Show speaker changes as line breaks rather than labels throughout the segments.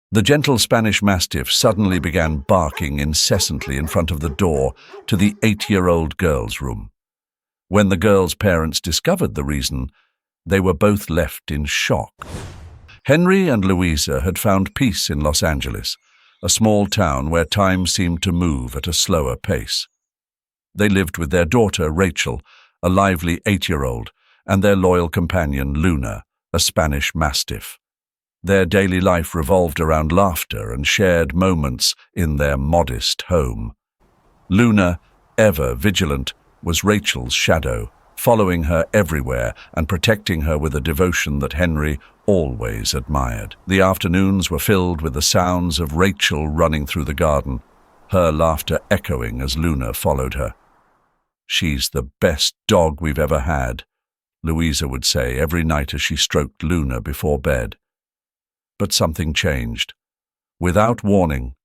The gentle Spanish Mastiff suddenly began barking incessantly in front of the door to the 8-year-old girl's room. When the girl's parents discovered the reason, they were both left in shock. Henry and Louisa had found peace in Los Angeles, a small town where time seemed to move at a slower pace. They lived with their daughter, Rachel, a lively 8-year-old, and their loyal companion, Luna, a Spanish Mastiff. Their daily life revolved around laughter and shared moments in their modest home. Luna, ever vigilant, was Rachel's shadow, following her everywhere and protecting her with a devotion that Henry always admired. The afternoons were filled with the sounds of Rachel running through the garden, her laughter echoing as Luna followed her. "She's the best dog we've ever had," Louisa would say every night as she stroked Luna before bed. But something changed. Without warning,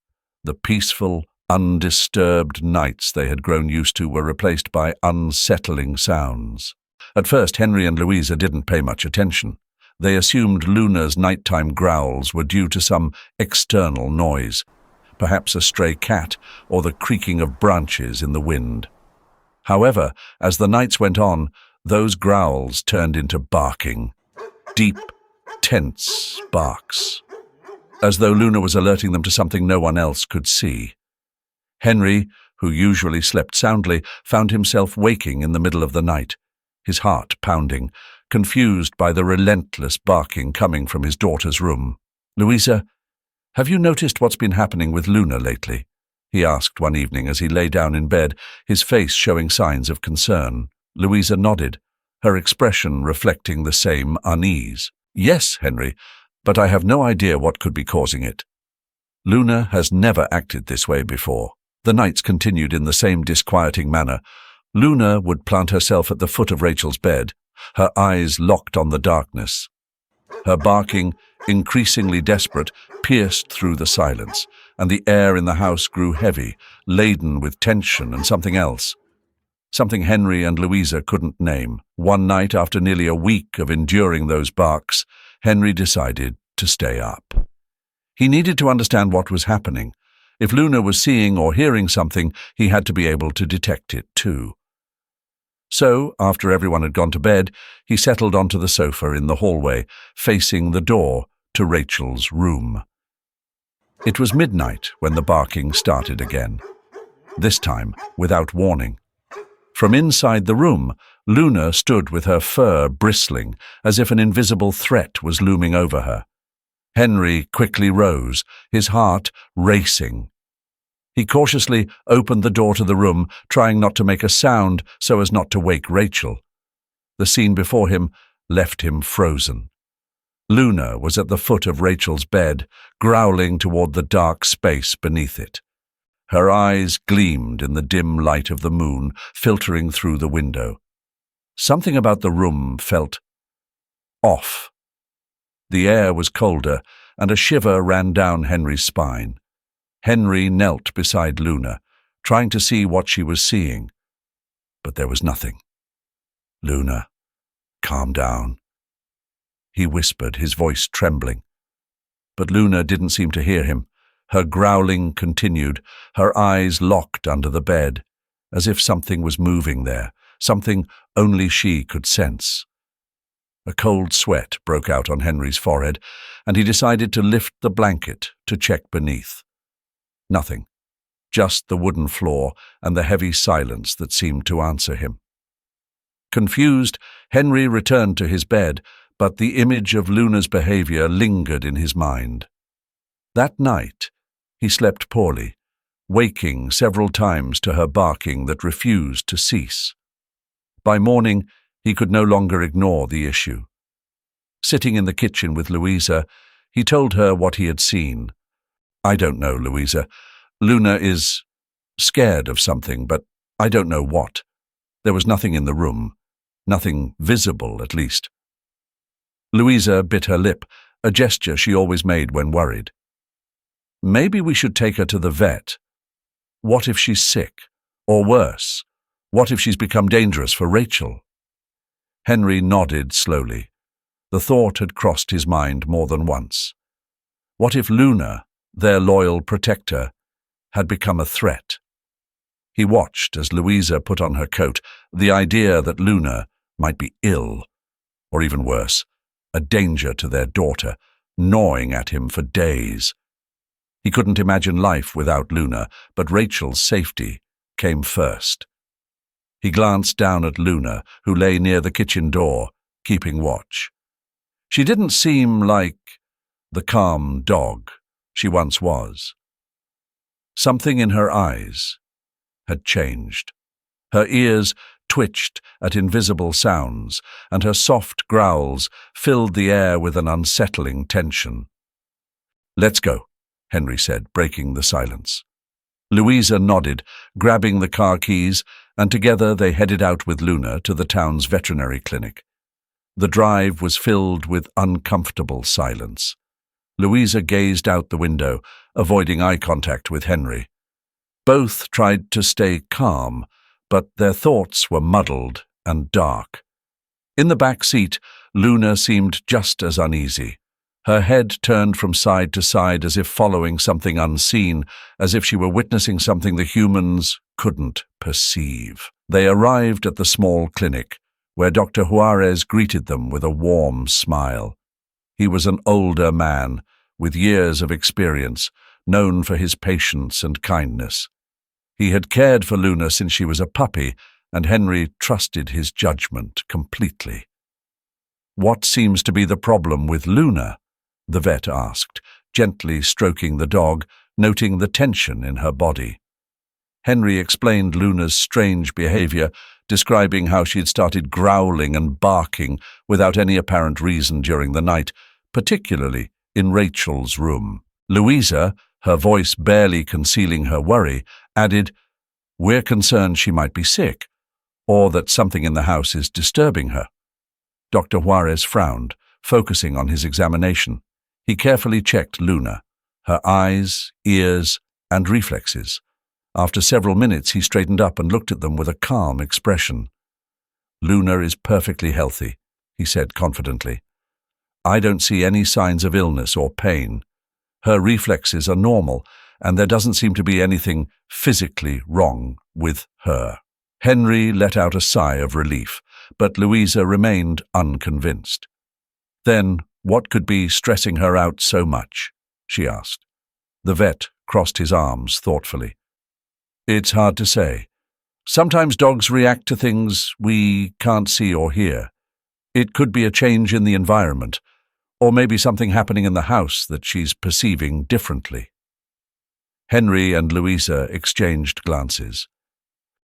the peaceful, undisturbed nights they had grown used to were replaced by unsettling sounds. At first, Henry and Louisa didn't pay much attention. They assumed Luna's nighttime growls were due to some external noise, perhaps a stray cat or the creaking of branches in the wind. However, as the nights went on, those growls turned into barking, deep, tense barks, as though Luna was alerting them to something no one else could see. Henry, who usually slept soundly, found himself waking in the middle of the night, his heart pounding, confused by the relentless barking coming from his daughter's room. "Louisa, have you noticed what's been happening with Luna lately?" he asked one evening as he lay down in bed, his face showing signs of concern. Louisa nodded, her expression reflecting the same unease. "Yes, Henry, but I have no idea what could be causing it. Luna has never acted this way before." The nights continued in the same disquieting manner. Luna would plant herself at the foot of Rachel's bed, her eyes locked on the darkness. Her barking, increasingly desperate, pierced through the silence, and the air in the house grew heavy, laden with tension and something else. Something Henry and Louisa couldn't name. One night, after nearly a week of enduring those barks, Henry decided to stay up. He needed to understand what was happening. If Luna was seeing or hearing something, he had to be able to detect it too. So, after everyone had gone to bed, he settled onto the sofa in the hallway, facing the door to Rachel's room. It was midnight when the barking started again, this time without warning. From inside the room, Luna stood with her fur bristling, as if an invisible threat was looming over her. Henry quickly rose, his heart racing. He cautiously opened the door to the room, trying not to make a sound so as not to wake Rachel. The scene before him left him frozen. Luna was at the foot of Rachel's bed, growling toward the dark space beneath it. Her eyes gleamed in the dim light of the moon filtering through the window. Something about the room felt off. The air was colder, and a shiver ran down Henry's spine. Henry knelt beside Luna, trying to see what she was seeing. But there was nothing. "Luna, calm down," he whispered, his voice trembling. But Luna didn't seem to hear him. Her growling continued, her eyes locked under the bed, as if something was moving there, something only she could sense. A cold sweat broke out on Henry's forehead, and he decided to lift the blanket to check beneath. Nothing, just the wooden floor and the heavy silence that seemed to answer him. Confused, Henry returned to his bed, but the image of Luna's behavior lingered in his mind. That night, he slept poorly, waking several times to her barking that refused to cease. By morning, he could no longer ignore the issue. Sitting in the kitchen with Louisa, he told her what he had seen. "I don't know, Louisa. Luna is scared of something, but I don't know what. There was nothing in the room. Nothing visible, at least." Louisa bit her lip, a gesture she always made when worried. "Maybe we should take her to the vet. What if she's sick? Or worse, what if she's become dangerous for Rachel?" Henry nodded slowly. The thought had crossed his mind more than once. What if Luna, their loyal protector, had become a threat? He watched as Louisa put on her coat, the idea that Luna might be ill, or even worse, a danger to their daughter, gnawing at him for days. He couldn't imagine life without Luna, but Rachel's safety came first. He glanced down at Luna, who lay near the kitchen door, keeping watch. She didn't seem like the calm dog she once was. Something in her eyes had changed. Her ears twitched at invisible sounds, and her soft growls filled the air with an unsettling tension. "Let's go," Henry said, breaking the silence. Louisa nodded, grabbing the car keys, and together they headed out with Luna to the town's veterinary clinic. The drive was filled with uncomfortable silence. Louisa gazed out the window, avoiding eye contact with Henry. Both tried to stay calm, but their thoughts were muddled and dark. In the back seat, Luna seemed just as uneasy. Her head turned from side to side as if following something unseen, as if she were witnessing something the humans couldn't perceive. They arrived at the small clinic, where Dr. Juarez greeted them with a warm smile. He was an older man, with years of experience, known for his patience and kindness. He had cared for Luna since she was a puppy, and Henry trusted his judgment completely. "What seems to be the problem with Luna?" the vet asked, gently stroking the dog, noting the tension in her body. Henry explained Luna's strange behavior, describing how she had started growling and barking without any apparent reason during the night, particularly in Rachel's room. Louisa, her voice barely concealing her worry, added, "We're concerned she might be sick, or that something in the house is disturbing her." Dr. Juarez frowned, focusing on his examination. He carefully checked Luna, her eyes, ears, and reflexes. After several minutes, he straightened up and looked at them with a calm expression. "Luna is perfectly healthy," he said confidently. "I don't see any signs of illness or pain. Her reflexes are normal, and there doesn't seem to be anything physically wrong with her." Henry let out a sigh of relief, but Louisa remained unconvinced. "Then what could be stressing her out so much?" she asked. The vet crossed his arms thoughtfully. "It's hard to say. Sometimes dogs react to things we can't see or hear. It could be a change in the environment, or maybe something happening in the house that she's perceiving differently." Henry and Louisa exchanged glances.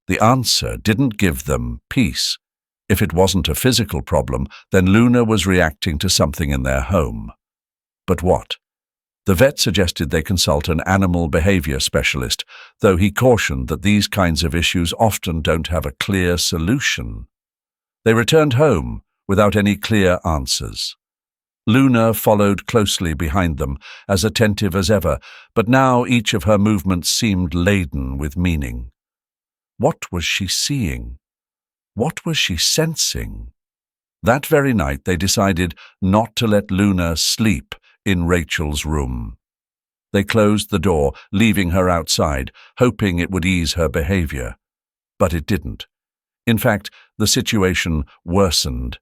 The answer didn't give them peace. If it wasn't a physical problem, then Luna was reacting to something in their home. But what? The vet suggested they consult an animal behavior specialist, though he cautioned that these kinds of issues often don't have a clear solution. They returned home without any clear answers. Luna followed closely behind them, as attentive as ever, but now each of her movements seemed laden with meaning. What was she seeing? What was she sensing? That very night they decided not to let Luna sleep in Rachel's room. They closed the door, leaving her outside, hoping it would ease her behavior. But it didn't. In fact, the situation worsened.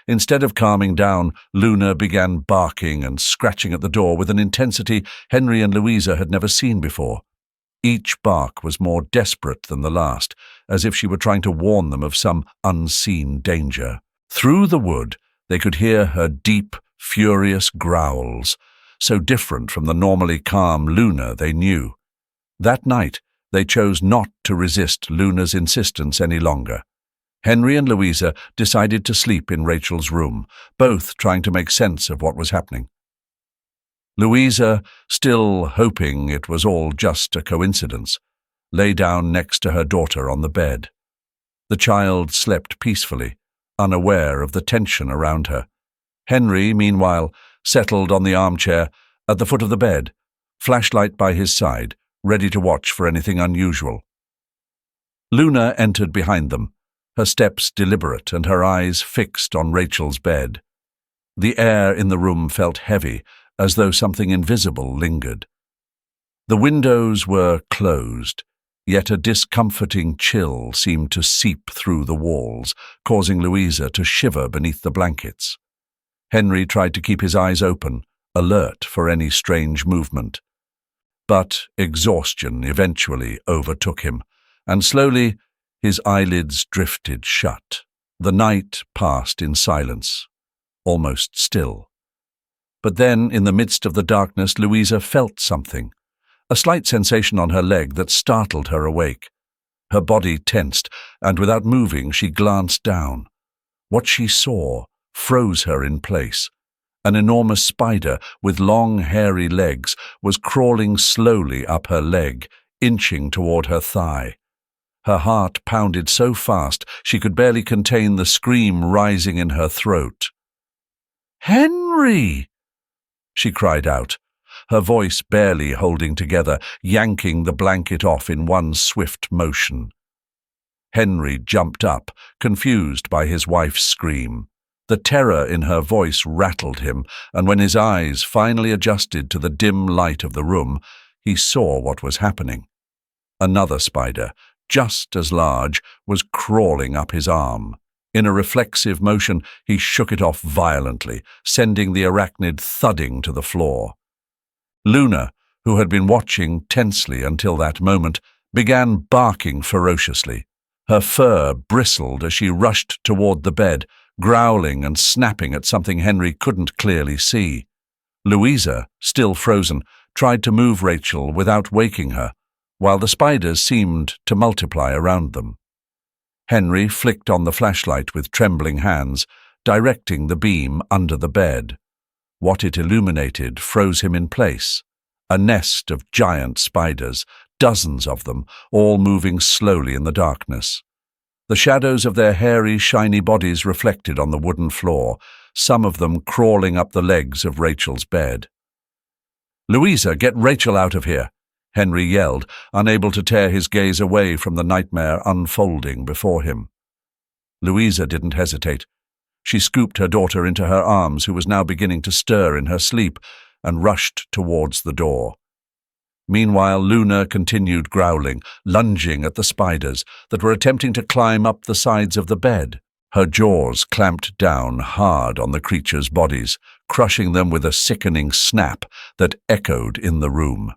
Instead of calming down, Luna began barking and scratching at the door with an intensity Henry and Louisa had never seen before. Each bark was more desperate than the last, as if she were trying to warn them of some unseen danger. Through the wood, they could hear her deep, furious growls, so different from the normally calm Luna they knew. That night, they chose not to resist Luna's insistence any longer. Henry and Louisa decided to sleep in Rachel's room, both trying to make sense of what was happening. Louisa, still hoping it was all just a coincidence, lay down next to her daughter on the bed. The child slept peacefully, unaware of the tension around her. Henry, meanwhile, settled on the armchair at the foot of the bed, flashlight by his side, ready to watch for anything unusual. Luna entered behind them, her steps deliberate and her eyes fixed on Rachel's bed. The air in the room felt heavy, as though something invisible lingered. The windows were closed, yet a discomforting chill seemed to seep through the walls, causing Louisa to shiver beneath the blankets. Henry tried to keep his eyes open, alert for any strange movement. But exhaustion eventually overtook him, and slowly his eyelids drifted shut. The night passed in silence, almost still. But then, in the midst of the darkness, Louisa felt something, a slight sensation on her leg that startled her awake. Her body tensed, and without moving, she glanced down. What she saw froze her in place. An enormous spider with long, hairy legs was crawling slowly up her leg, inching toward her thigh. Her heart pounded so fast she could barely contain the scream rising in her throat. "Henry!" she cried out, her voice barely holding together, yanking the blanket off in one swift motion. Henry jumped up, confused by his wife's scream. The terror in her voice rattled him, and when his eyes finally adjusted to the dim light of the room, he saw what was happening. Another spider, just as large, was crawling up his arm. In a reflexive motion, he shook it off violently, sending the arachnid thudding to the floor. Luna, who had been watching tensely until that moment, began barking ferociously. Her fur bristled as she rushed toward the bed, growling and snapping at something Henry couldn't clearly see. Louisa, still frozen, tried to move Rachel without waking her, while the spiders seemed to multiply around them. Henry flicked on the flashlight with trembling hands, directing the beam under the bed. What it illuminated froze him in place. A nest of giant spiders, dozens of them, all moving slowly in the darkness. The shadows of their hairy, shiny bodies reflected on the wooden floor, some of them crawling up the legs of Rachel's bed. "Louisa, get Rachel out of here!" Henry yelled, unable to tear his gaze away from the nightmare unfolding before him. Louisa didn't hesitate. She scooped her daughter into her arms, who was now beginning to stir in her sleep, and rushed towards the door. Meanwhile, Luna continued growling, lunging at the spiders that were attempting to climb up the sides of the bed. Her jaws clamped down hard on the creatures' bodies, crushing them with a sickening snap that echoed in the room.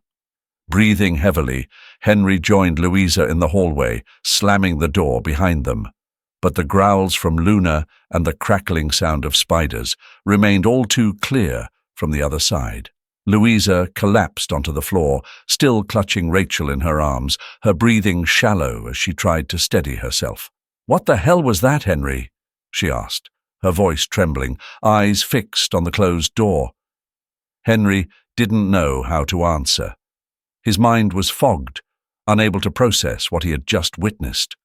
Breathing heavily, Henry joined Louisa in the hallway, slamming the door behind them. But the growls from Luna and the crackling sound of spiders remained all too clear from the other side. Louisa collapsed onto the floor, still clutching Rachel in her arms, her breathing shallow as she tried to steady herself. "What the hell was that, Henry?" she asked, her voice trembling, eyes fixed on the closed door. Henry didn't know how to answer. His mind was fogged, unable to process what he had just witnessed.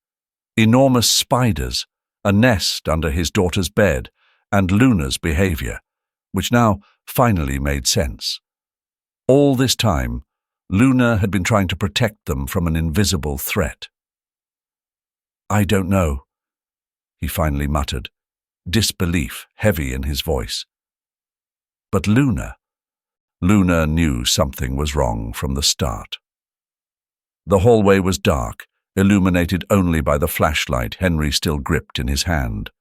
Enormous spiders, a nest under his daughter's bed, and Luna's behavior, which now finally made sense. All this time, Luna had been trying to protect them from an invisible threat. "I don't know," he finally muttered, disbelief heavy in his voice. But Luna knew something was wrong from the start. The hallway was dark, illuminated only by the flashlight Henry still gripped in his hand.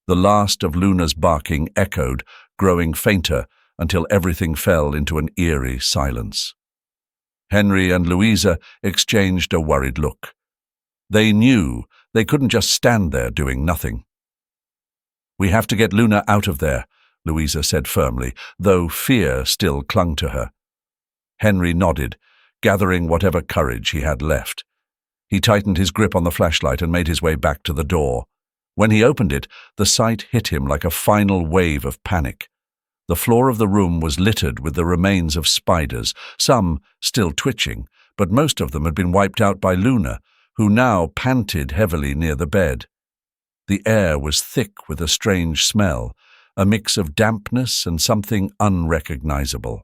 The last of Luna's barking echoed, growing fainter until everything fell into an eerie silence. Henry and Louisa exchanged a worried look. They knew they couldn't just stand there doing nothing. "We have to get Luna out of there," Louisa said firmly, though fear still clung to her. Henry nodded, gathering whatever courage he had left. He tightened his grip on the flashlight and made his way back to the door. When he opened it, the sight hit him like a final wave of panic. The floor of the room was littered with the remains of spiders, some still twitching, but most of them had been wiped out by Luna, who now panted heavily near the bed. The air was thick with a strange smell, a mix of dampness and something unrecognizable.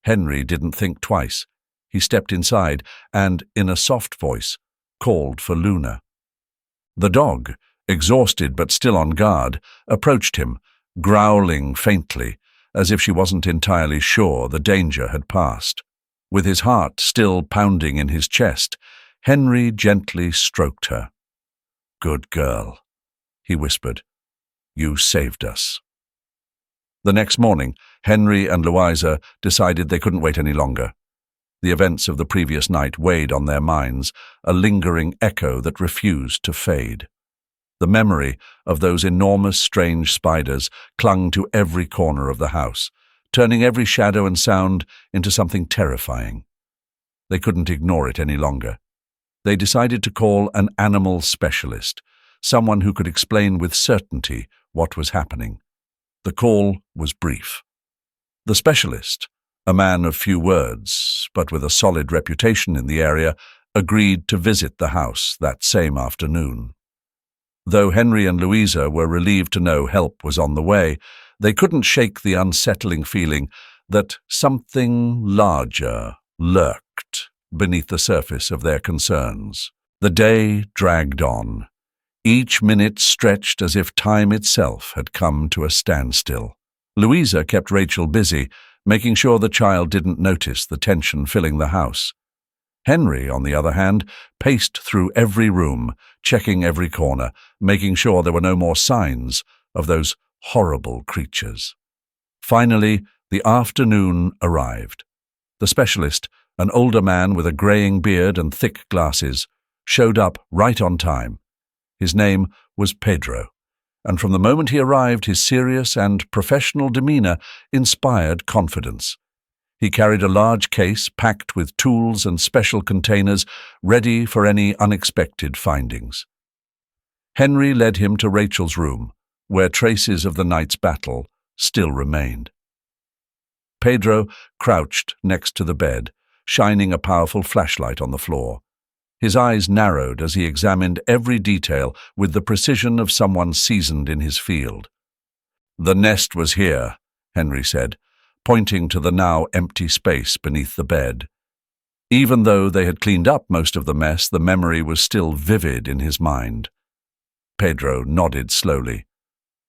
Henry didn't think twice. He stepped inside and, in a soft voice, called for Luna. The dog, exhausted but still on guard, approached him, growling faintly, as if she wasn't entirely sure the danger had passed. With his heart still pounding in his chest, Henry gently stroked her. "Good girl," he whispered. "You saved us." The next morning, Henry and Louisa decided they couldn't wait any longer. The events of the previous night weighed on their minds, a lingering echo that refused to fade. The memory of those enormous, strange spiders clung to every corner of the house, turning every shadow and sound into something terrifying. They couldn't ignore it any longer. They decided to call an animal specialist, someone who could explain with certainty what was happening. The call was brief. The specialist, a man of few words, but with a solid reputation in the area, agreed to visit the house that same afternoon. Though Henry and Louisa were relieved to know help was on the way, they couldn't shake the unsettling feeling that something larger lurked beneath the surface of their concerns. The day dragged on. Each minute stretched as if time itself had come to a standstill. Louisa kept Rachel busy, making sure the child didn't notice the tension filling the house. Henry, on the other hand, paced through every room, checking every corner, making sure there were no more signs of those horrible creatures. Finally, the afternoon arrived. The specialist, an older man with a greying beard and thick glasses, showed up right on time. His name was Pedro, and from the moment he arrived, his serious and professional demeanor inspired confidence. He carried a large case packed with tools and special containers ready for any unexpected findings. Henry led him to Rachel's room, where traces of the night's battle still remained. Pedro crouched next to the bed, shining a powerful flashlight on the floor. His eyes narrowed as he examined every detail with the precision of someone seasoned in his field. "The nest was here," Henry said, pointing to the now empty space beneath the bed. Even though they had cleaned up most of the mess, the memory was still vivid in his mind. Pedro nodded slowly.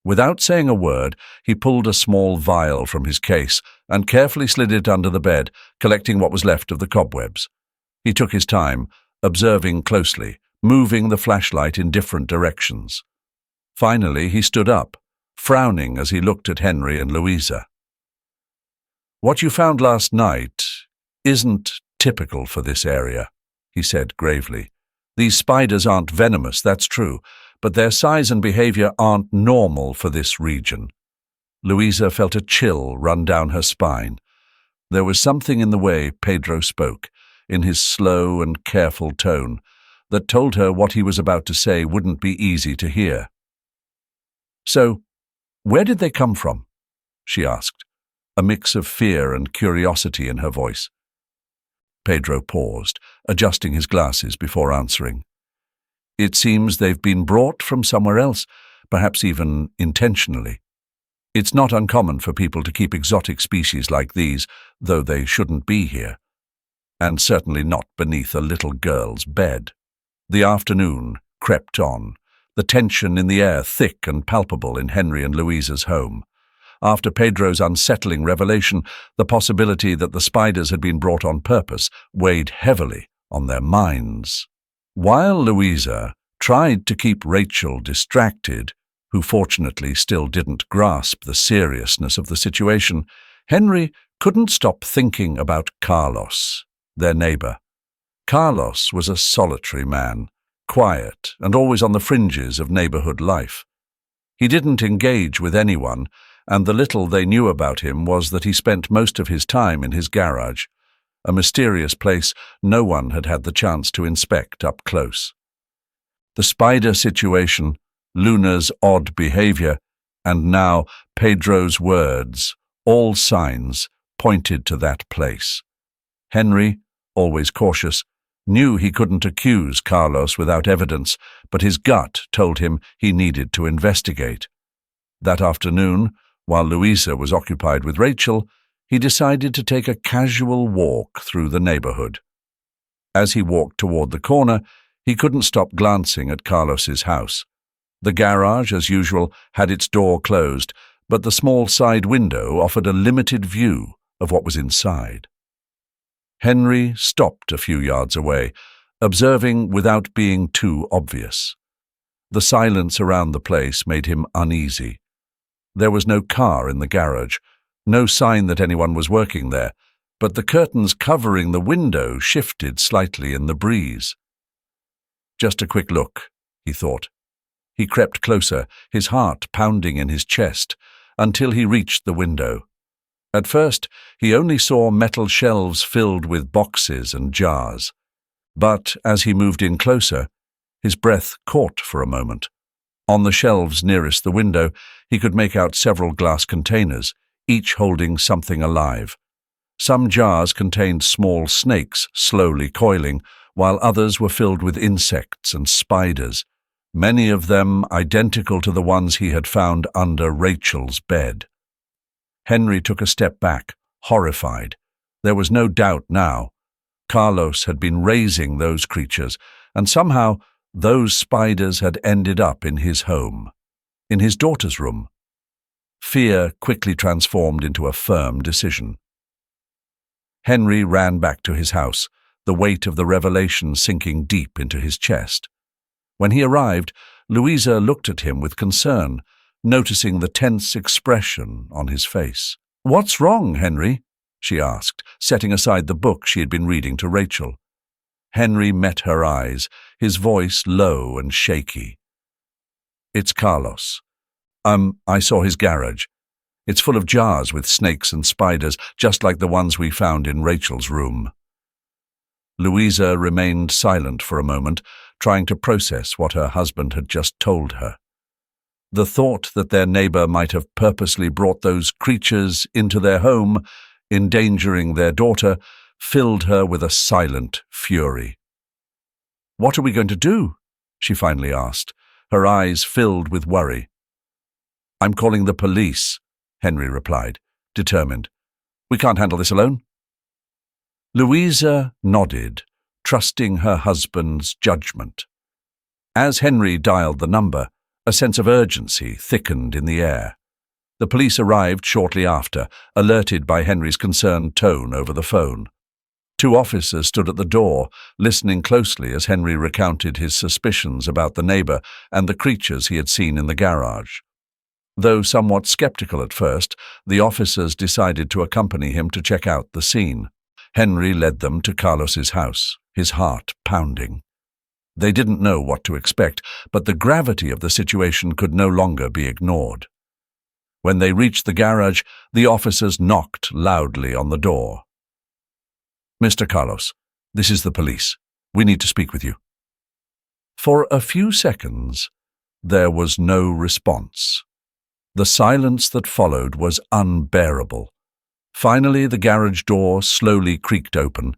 Without saying a word, he pulled a small vial from his case and carefully slid it under the bed, collecting what was left of the cobwebs. He took his time, observing closely, moving the flashlight in different directions. Finally, he stood up, frowning as he looked at Henry and Louisa. "What you found last night isn't typical for this area," he said gravely. "These spiders aren't venomous, that's true, but their size and behavior aren't normal for this region." Louisa felt a chill run down her spine. There was something in the way Pedro spoke, in his slow and careful tone, that told her what he was about to say wouldn't be easy to hear. "So, where did they come from?" she asked, a mix of fear and curiosity in her voice. Pedro paused, adjusting his glasses before answering. "It seems they've been brought from somewhere else, perhaps even intentionally. It's not uncommon for people to keep exotic species like these, though they shouldn't be here. And certainly not beneath a little girl's bed." The afternoon crept on, the tension in the air thick and palpable in Henry and Louisa's home. After Pedro's unsettling revelation, the possibility that the spiders had been brought on purpose weighed heavily on their minds. While Louisa tried to keep Rachel distracted, who fortunately still didn't grasp the seriousness of the situation, Henry couldn't stop thinking about Carlos, their neighbor. Carlos was a solitary man, quiet and always on the fringes of neighborhood life. He didn't engage with anyone, and the little they knew about him was that he spent most of his time in his garage, a mysterious place no one had had the chance to inspect up close. The spider situation, Luna's odd behavior, and now Pedro's words, all signs pointed to that place. Henry, always cautious, knew he couldn't accuse Carlos without evidence, but his gut told him he needed to investigate. That afternoon, while Louisa was occupied with Rachel, he decided to take a casual walk through the neighborhood. As he walked toward the corner, he couldn't stop glancing at Carlos's house. The garage, as usual, had its door closed, but the small side window offered a limited view of what was inside. Henry stopped a few yards away, observing without being too obvious. The silence around the place made him uneasy. There was no car in the garage, no sign that anyone was working there, but the curtains covering the window shifted slightly in the breeze. Just a quick look, he thought. He crept closer, his heart pounding in his chest, until he reached the window. At first, he only saw metal shelves filled with boxes and jars. But as he moved in closer, his breath caught for a moment. On the shelves nearest the window, he could make out several glass containers, each holding something alive. Some jars contained small snakes slowly coiling, while others were filled with insects and spiders, many of them identical to the ones he had found under Rachel's bed. Henry took a step back, horrified. There was no doubt now. Carlos had been raising those creatures, and somehow those spiders had ended up in his home, in his daughter's room. Fear quickly transformed into a firm decision. Henry ran back to his house, the weight of the revelation sinking deep into his chest. When he arrived, Louisa looked at him with concern, noticing the tense expression on his face. "What's wrong, Henry?" she asked, setting aside the book she had been reading to Rachel. Henry met her eyes, his voice low and shaky. "It's Carlos. I saw his garage. It's full of jars with snakes and spiders, just like the ones we found in Rachel's room." Louisa remained silent for a moment, trying to process what her husband had just told her. The thought that their neighbor might have purposely brought those creatures into their home, endangering their daughter, filled her with a silent fury. "What are we going to do?" she finally asked, her eyes filled with worry. "I'm calling the police," Henry replied, determined. "We can't handle this alone." Louisa nodded, trusting her husband's judgment. As Henry dialed the number, a sense of urgency thickened in the air. The police arrived shortly after, alerted by Henry's concerned tone over the phone. Two officers stood at the door, listening closely as Henry recounted his suspicions about the neighbor and the creatures he had seen in the garage. Though somewhat skeptical at first, the officers decided to accompany him to check out the scene. Henry led them to Carlos's house, his heart pounding. They didn't know what to expect, but the gravity of the situation could no longer be ignored. When they reached the garage, the officers knocked loudly on the door. "Mr. Carlos, this is the police. We need to speak with you." For a few seconds, there was no response. The silence that followed was unbearable. Finally, the garage door slowly creaked open,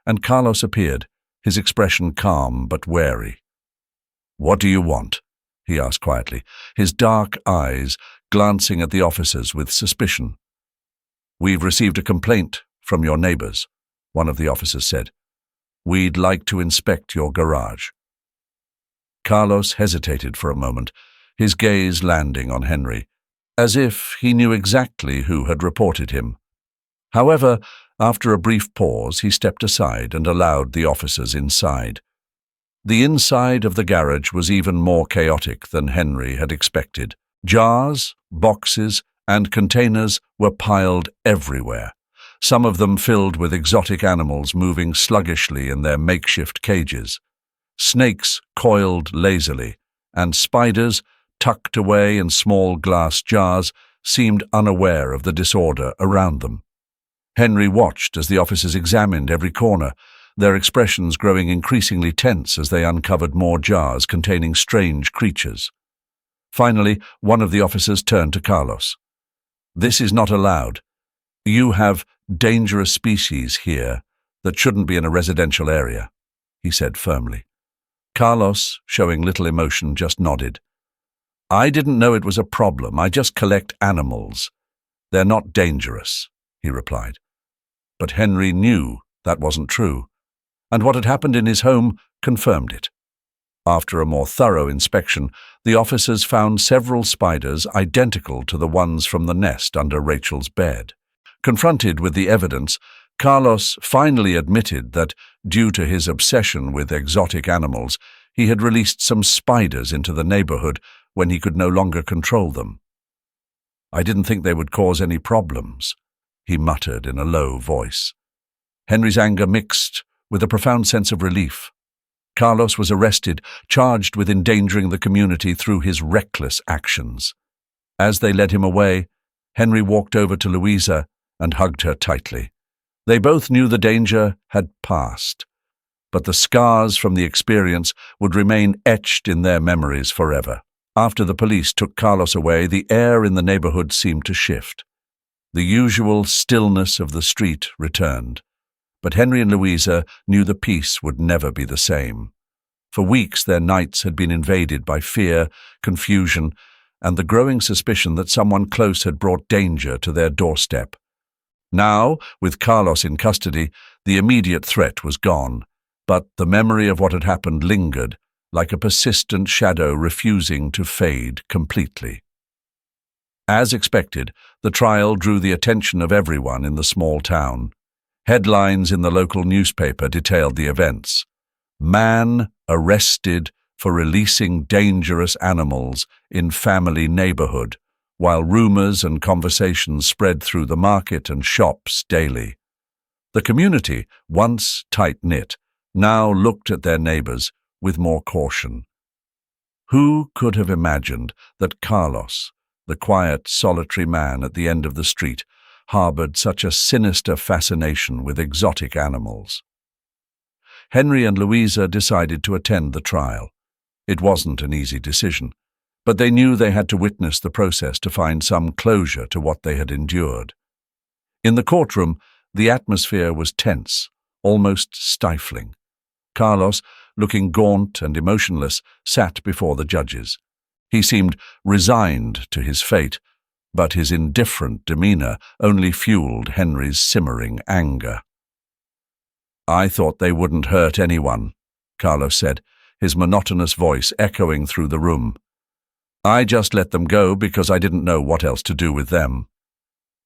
and Carlos appeared, his expression calm but wary. "What do you want?" he asked quietly, his dark eyes glancing at the officers with suspicion. "We've received a complaint from your neighbors," one of the officers said. "We'd like to inspect your garage." Carlos hesitated for a moment, his gaze landing on Henry, as if he knew exactly who had reported him. However, after a brief pause, he stepped aside and allowed the officers inside. The inside of the garage was even more chaotic than Henry had expected. Jars, boxes, and containers were piled everywhere, some of them filled with exotic animals moving sluggishly in their makeshift cages. Snakes coiled lazily, and spiders, tucked away in small glass jars, seemed unaware of the disorder around them. Henry watched as the officers examined every corner, their expressions growing increasingly tense as they uncovered more jars containing strange creatures. Finally, one of the officers turned to Carlos. "This is not allowed. You have dangerous species here that shouldn't be in a residential area," he said firmly. Carlos, showing little emotion, just nodded. "I didn't know it was a problem. I just collect animals. They're not dangerous," he replied. But Henry knew that wasn't true, and what had happened in his home confirmed it. After a more thorough inspection, the officers found several spiders identical to the ones from the nest under Rachel's bed. Confronted with the evidence, Carlos finally admitted that, due to his obsession with exotic animals, he had released some spiders into the neighborhood when he could no longer control them. "I didn't think they would cause any problems," he muttered in a low voice. Henry's anger mixed with a profound sense of relief. Carlos was arrested, charged with endangering the community through his reckless actions. As they led him away, Henry walked over to Louisa and hugged her tightly. They both knew the danger had passed, but the scars from the experience would remain etched in their memories forever. After the police took Carlos away, the air in the neighborhood seemed to shift. The usual stillness of the street returned. But Henry and Louisa knew the peace would never be the same. For weeks their nights had been invaded by fear, confusion, and the growing suspicion that someone close had brought danger to their doorstep. Now, with Carlos in custody, the immediate threat was gone, but the memory of what had happened lingered, like a persistent shadow refusing to fade completely. As expected, the trial drew the attention of everyone in the small town. Headlines in the local newspaper detailed the events. "Man arrested for releasing dangerous animals in family neighborhood," while rumors and conversations spread through the market and shops daily. The community, once tight-knit, now looked at their neighbors with more caution. Who could have imagined that Carlos, the quiet, solitary man at the end of the street, harbored such a sinister fascination with exotic animals? Henry and Louisa decided to attend the trial. It wasn't an easy decision, but they knew they had to witness the process to find some closure to what they had endured. In the courtroom, the atmosphere was tense, almost stifling. Carlos, looking gaunt and emotionless, sat before the judges. He seemed resigned to his fate, but his indifferent demeanor only fueled Henry's simmering anger. "I thought they wouldn't hurt anyone," Carlos said, his monotonous voice echoing through the room. "I just let them go because I didn't know what else to do with them.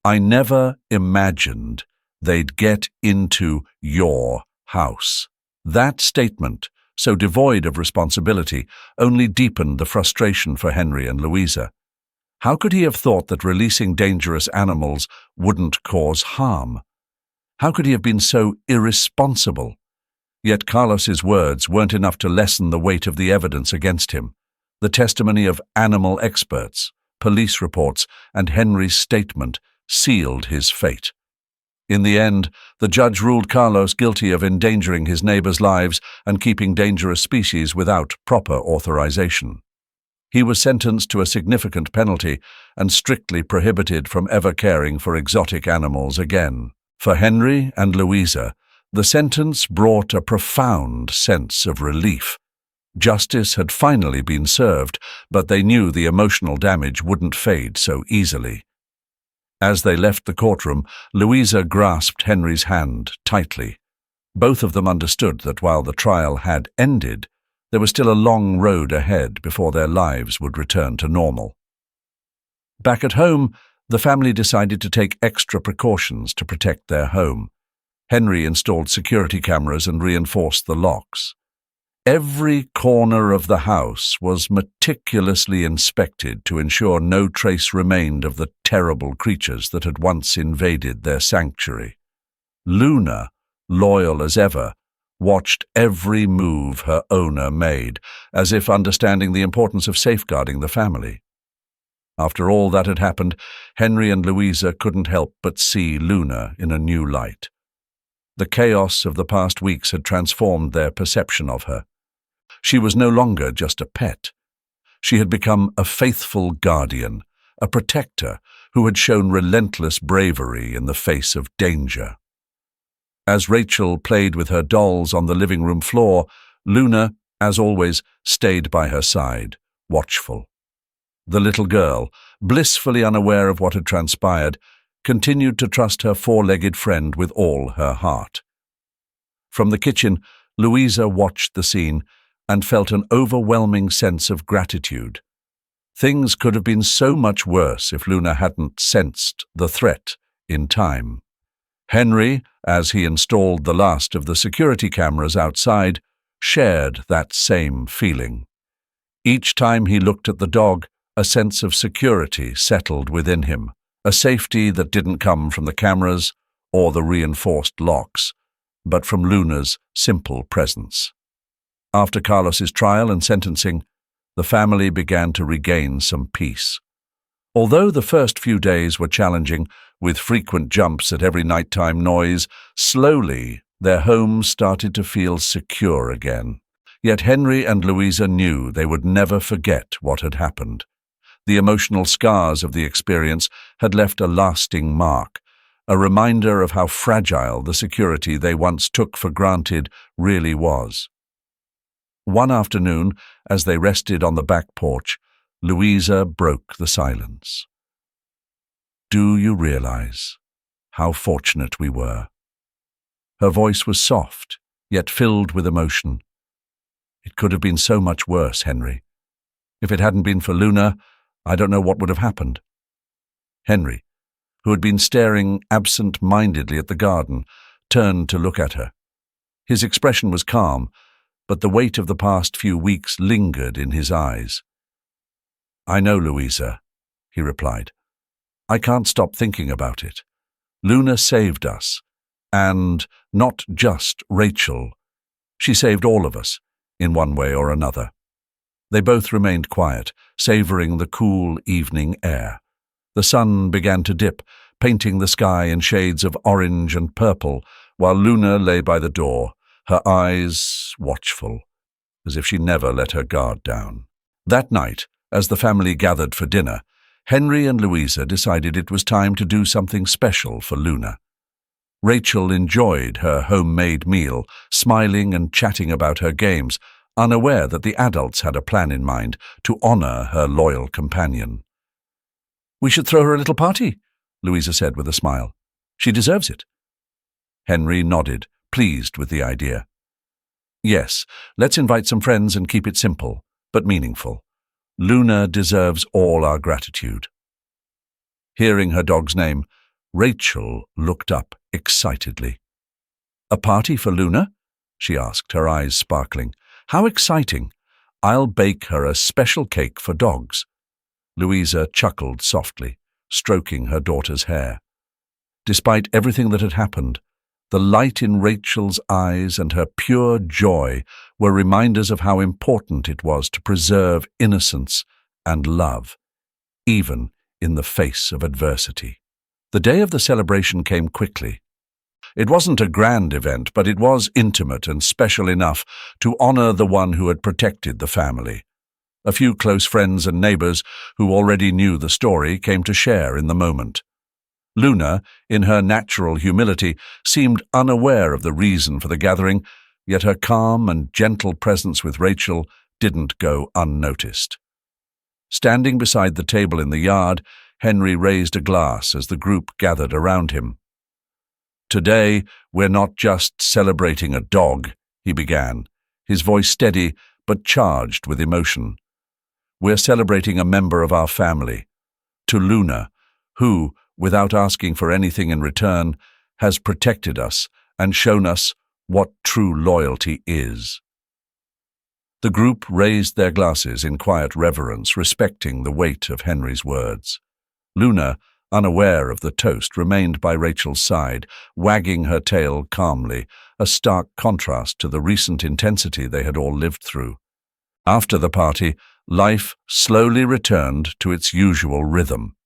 I never imagined they'd get into your house." That statement, so devoid of responsibility, only deepened the frustration for Henry and Louisa. How could he have thought that releasing dangerous animals wouldn't cause harm? How could he have been so irresponsible? Yet Carlos's words weren't enough to lessen the weight of the evidence against him. The testimony of animal experts, police reports, and Henry's statement sealed his fate. In the end, the judge ruled Carlos guilty of endangering his neighbors' lives and keeping dangerous species without proper authorization. He was sentenced to a significant penalty and strictly prohibited from ever caring for exotic animals again. For Henry and Louisa, the sentence brought a profound sense of relief. Justice had finally been served, but they knew the emotional damage wouldn't fade so easily. As they left the courtroom, Louisa grasped Henry's hand tightly. Both of them understood that while the trial had ended, there was still a long road ahead before their lives would return to normal. Back at home, the family decided to take extra precautions to protect their home. Henry installed security cameras and reinforced the locks. Every corner of the house was meticulously inspected to ensure no trace remained of the terrible creatures that had once invaded their sanctuary. Luna, loyal as ever, watched every move her owner made, as if understanding the importance of safeguarding the family. After all that had happened, Henry and Louisa couldn't help but see Luna in a new light. The chaos of the past weeks had transformed their perception of her. She was no longer just a pet. She had become a faithful guardian, a protector who had shown relentless bravery in the face of danger. As Rachel played with her dolls on the living room floor, Luna, as always, stayed by her side, watchful. The little girl, blissfully unaware of what had transpired, continued to trust her four-legged friend with all her heart. From the kitchen, Louisa watched the scene and felt an overwhelming sense of gratitude. Things could have been so much worse if Luna hadn't sensed the threat in time. Henry, as he installed the last of the security cameras outside, shared that same feeling. Each time he looked at the dog, a sense of security settled within him, a safety that didn't come from the cameras or the reinforced locks, but from Luna's simple presence. After Carlos's trial and sentencing, the family began to regain some peace. Although the first few days were challenging, with frequent jumps at every nighttime noise, slowly their home started to feel secure again. Yet Henry and Louisa knew they would never forget what had happened. The emotional scars of the experience had left a lasting mark, a reminder of how fragile the security they once took for granted really was. One afternoon, as they rested on the back porch, Louisa broke the silence. "Do you realize how fortunate we were?" Her voice was soft, yet filled with emotion. "It could have been so much worse, Henry. If it hadn't been for Luna, I don't know what would have happened." Henry, who had been staring absent-mindedly at the garden, turned to look at her. His expression was calm, but the weight of the past few weeks lingered in his eyes. "I know, Louisa," he replied. "I can't stop thinking about it. Luna saved us, and not just Rachel. She saved all of us, in one way or another." They both remained quiet, savoring the cool evening air. The sun began to dip, painting the sky in shades of orange and purple, while Luna lay by the door, her eyes watchful, as if she never let her guard down. That night, as the family gathered for dinner, Henry and Louisa decided it was time to do something special for Luna. Rachel enjoyed her homemade meal, smiling and chatting about her games, unaware that the adults had a plan in mind to honor her loyal companion. "We should throw her a little party," Louisa said with a smile. "She deserves it." Henry nodded, pleased with the idea. "Yes, let's invite some friends and keep it simple, but meaningful. Luna deserves all our gratitude." Hearing her dog's name, Rachel looked up excitedly. "A party for Luna?" she asked, her eyes sparkling. "How exciting! I'll bake her a special cake for dogs." Louisa chuckled softly, stroking her daughter's hair. Despite everything that had happened, the light in Rachel's eyes and her pure joy were reminders of how important it was to preserve innocence and love, even in the face of adversity. The day of the celebration came quickly. It wasn't a grand event, but it was intimate and special enough to honor the one who had protected the family. A few close friends and neighbors who already knew the story came to share in the moment. Luna, in her natural humility, seemed unaware of the reason for the gathering, yet her calm and gentle presence with Rachel didn't go unnoticed. Standing beside the table in the yard, Henry raised a glass as the group gathered around him. "Today, we're not just celebrating a dog," he began, his voice steady but charged with emotion. "We're celebrating a member of our family, to Luna, who, without asking for anything in return, has protected us and shown us what true loyalty is." The group raised their glasses in quiet reverence, respecting the weight of Henry's words. Luna, unaware of the toast, remained by Rachel's side, wagging her tail calmly, a stark contrast to the recent intensity they had all lived through. After the party, life slowly returned to its usual rhythm.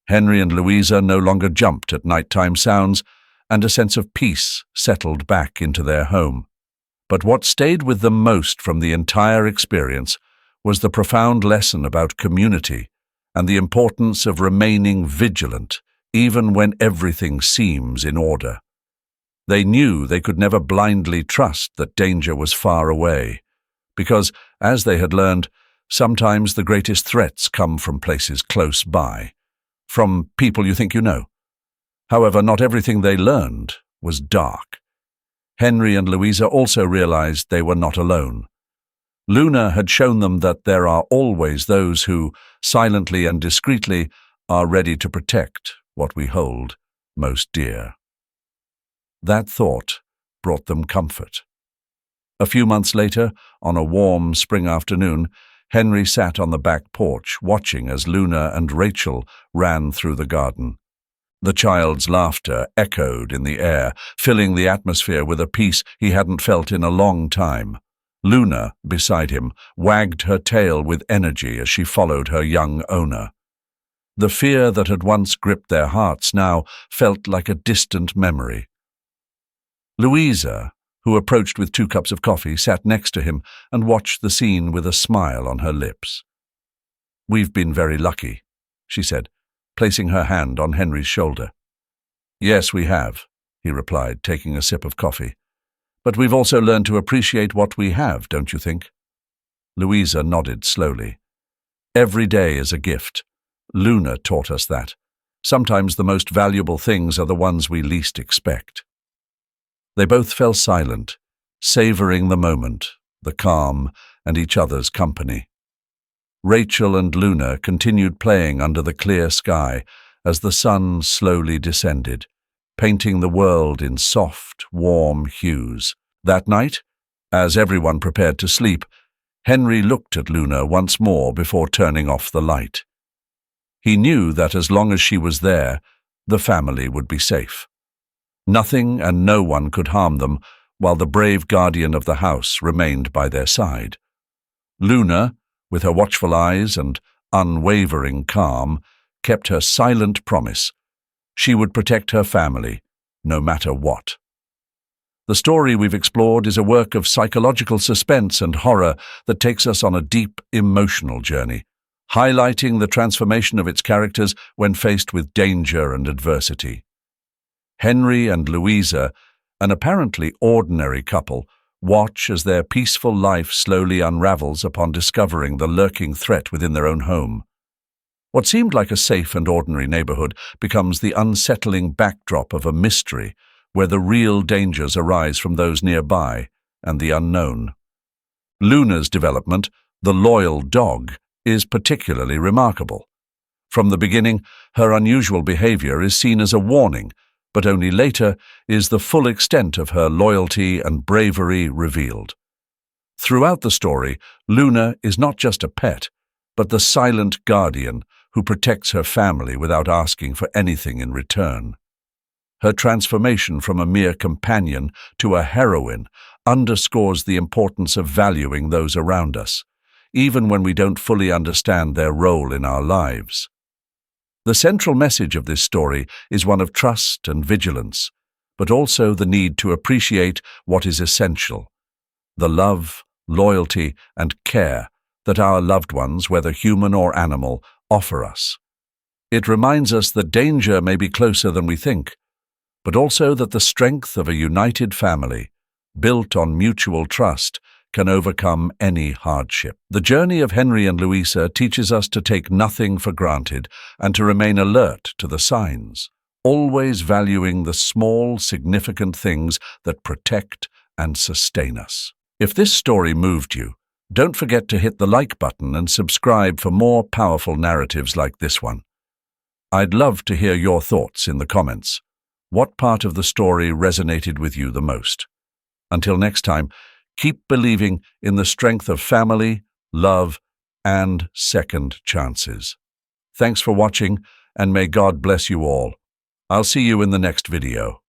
Henry and Louisa no longer jumped at nighttime sounds, and a sense of peace settled back into their home. But what stayed with them most from the entire experience was the profound lesson about community and the importance of remaining vigilant even when everything seems in order. They knew they could never blindly trust that danger was far away, because, as they had learned, sometimes the greatest threats come from places close by, from people you think you know. However, not everything they learned was dark. Henry and Louisa also realized they were not alone. Luna had shown them that there are always those who, silently and discreetly, are ready to protect what we hold most dear. That thought brought them comfort. A few months later, on a warm spring afternoon, Henry sat on the back porch, watching as Luna and Rachel ran through the garden. The child's laughter echoed in the air, filling the atmosphere with a peace he hadn't felt in a long time. Luna, beside him, wagged her tail with energy as she followed her young owner. The fear that had once gripped their hearts now felt like a distant memory. Louisa, who approached with 2 cups of coffee, sat next to him and watched the scene with a smile on her lips. "We've been very lucky," she said, placing her hand on Henry's shoulder. "Yes, we have," he replied, taking a sip of coffee. "But we've also learned to appreciate what we have, don't you think?" Louisa nodded slowly. "Every day is a gift. Luna taught us that. Sometimes the most valuable things are the ones we least expect." They both fell silent, savoring the moment, the calm, and each other's company. Rachel and Luna continued playing under the clear sky as the sun slowly descended, painting the world in soft, warm hues. That night, as everyone prepared to sleep, Henry looked at Luna once more before turning off the light. He knew that as long as she was there, the family would be safe. Nothing and no one could harm them while the brave guardian of the house remained by their side. Luna, with her watchful eyes and unwavering calm, kept her silent promise. She would protect her family, no matter what. The story we've explored is a work of psychological suspense and horror that takes us on a deep, emotional journey, highlighting the transformation of its characters when faced with danger and adversity. Henry and Louisa, an apparently ordinary couple, watch as their peaceful life slowly unravels upon discovering the lurking threat within their own home. What seemed like a safe and ordinary neighborhood becomes the unsettling backdrop of a mystery where the real dangers arise from those nearby and the unknown. Luna's development, the loyal dog, is particularly remarkable. From the beginning, her unusual behavior is seen as a warning, but only later is the full extent of her loyalty and bravery revealed. Throughout the story, Luna is not just a pet, but the silent guardian who protects her family without asking for anything in return. Her transformation from a mere companion to a heroine underscores the importance of valuing those around us, even when we don't fully understand their role in our lives. The central message of this story is one of trust and vigilance, but also the need to appreciate what is essential: the love, loyalty, and care that our loved ones, whether human or animal, offer us. It reminds us that danger may be closer than we think, but also that the strength of a united family, built on mutual trust, can overcome any hardship. The journey of Henry and Louisa teaches us to take nothing for granted and to remain alert to the signs, always valuing the small, significant things that protect and sustain us. If this story moved you, don't forget to hit the like button and subscribe for more powerful narratives like this one. I'd love to hear your thoughts in the comments. What part of the story resonated with you the most? Until next time, keep believing in the strength of family, love, and second chances. Thanks for watching, and may God bless you all. I'll see you in the next video.